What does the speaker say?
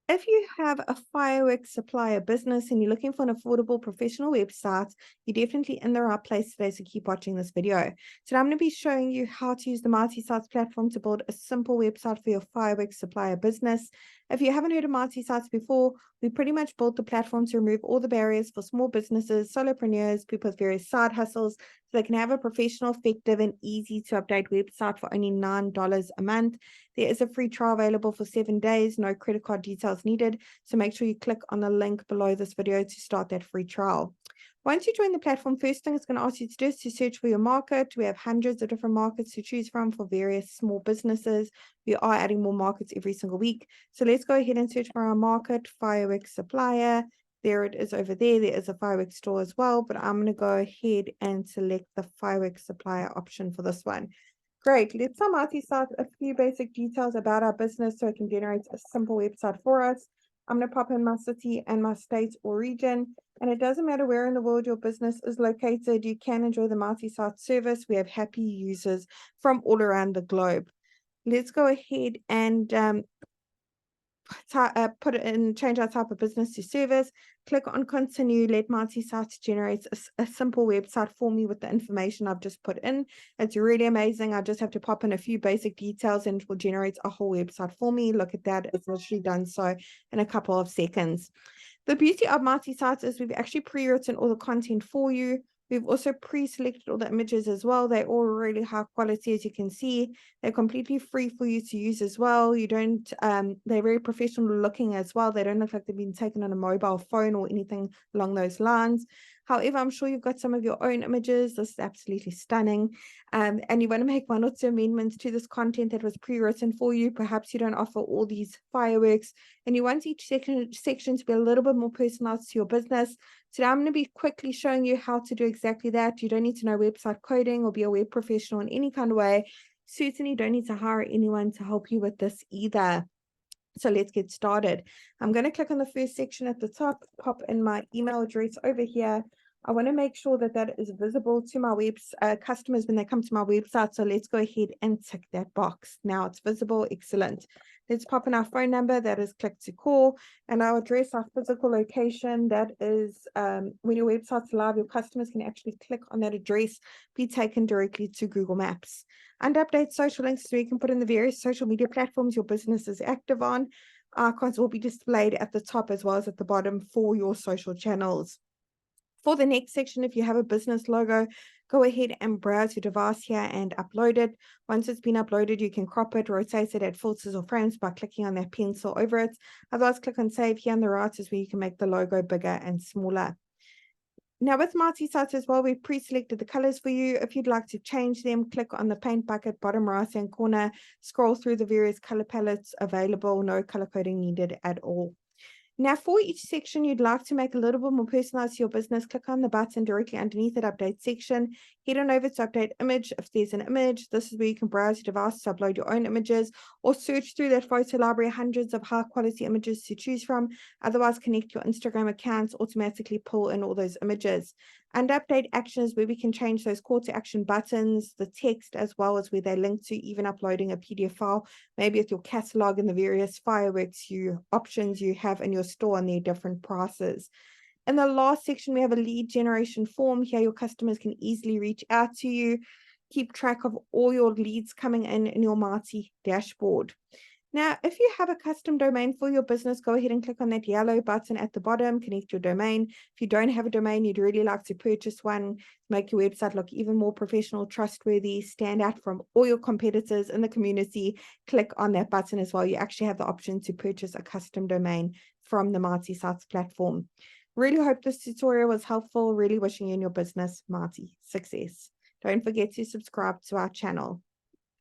If you have a fireworks supplier business and you're looking for an affordable professional website, you're definitely in the right place today, so keep watching this video. Today I'm going to be showing you how to use the multi-sites platform to build a simple website for your fireworks supplier business. If you haven't heard of multi-sites before, we pretty much built the platform to remove all the barriers for small businesses, solopreneurs, people with various side hustles, so they can have a professional, effective, and easy to update website for only $9 a month. There is a free trial available for 7 days, no credit card details needed. So make sure you click on the link below this video to start that free trial. Once you join the platform, first thing it's going to ask you to do is to search for your market. We have hundreds of different markets to choose from for various small businesses. We are adding more markets every single week. So let's go ahead and search for our market, fireworks supplier. There it is over there. There is a fireworks store as well, but I'm going to go ahead and select the fireworks supplier option for this one. Great. Let's start a few basic details about our business so it can generate a simple website for us. I'm going to pop in my city and my state or region. And it doesn't matter where in the world your business is located, you can enjoy the multi-site service. We have happy users from all around the globe. Let's go ahead and put it in, change our type of business to service. Click on continue. Let multi-sites generate a simple website for me with the information I've just put in. It's really amazing. I just have to pop in a few basic details and it will generate a whole website for me. Look at that. It's literally done so in a couple of seconds. The beauty of multi-sites is we've actually pre-written all the content for you. We've also pre-selected all the images as well. They're all really high quality, as you can see. They're completely free for you to use as well. You don't, they're very professional looking as well. They don't look like they've been taken on a mobile phone or anything along those lines. However, I'm sure you've got some of your own images. This is absolutely stunning. And you want to make one or two amendments to this content that was pre-written for you. Perhaps you don't offer all these fireworks and you want each section to be a little bit more personalized to your business. Today, I'm going to be quickly showing you how to do exactly that. You don't need to know website coding or be a web professional in any kind of way. Certainly don't need to hire anyone to help you with this either. So let's get started. I'm going to click on the first section at the top, pop in my email address over here. I want to make sure that that is visible to my customers when they come to my website. So let's go ahead and tick that box. Now it's visible. Excellent. Let's pop in our phone number. That is click to call, and our address, our physical location. That is when your website's live, your customers can actually click on that address, be taken directly to Google Maps. And update social links so you can put in the various social media platforms your business is active on. Icons will be displayed at the top as well as at the bottom for your social channels. For the next section, if you have a business logo, go ahead and browse your device here and upload it. Once it's been uploaded, you can crop it, rotate it, add filters or frames by clicking on that pencil over it. Otherwise, click on save here on the right is where you can make the logo bigger and smaller. Now with multi-sites as well, we've pre-selected the colors for you. If you'd like to change them, click on the paint bucket, bottom right-hand corner, scroll through the various color palettes available, no color coding needed at all. Now, for each section you'd like to make a little bit more personalized to your business, click on the button directly underneath that update section. Head on over to update image. If there's an image, this is where you can browse your device to upload your own images or search through that photo library, hundreds of high quality images to choose from. Otherwise, connect your Instagram accounts, automatically pull in all those images. And update actions where we can change those call to action buttons, the text, as well as where they link to even uploading a PDF file, maybe with your catalog and the various fireworks options you have in your store and their different prices. In the last section, we have a lead generation form. Here, your customers can easily reach out to you, keep track of all your leads coming in your Marti dashboard. Now, if you have a custom domain for your business, go ahead and click on that yellow button at the bottom, connect your domain. If you don't have a domain, you'd really like to purchase one, make your website look even more professional, trustworthy, stand out from all your competitors in the community, click on that button as well. You actually have the option to purchase a custom domain from the multi-sites platform. Really hope this tutorial was helpful. Really wishing you and your business Marti success. Don't forget to subscribe to our channel.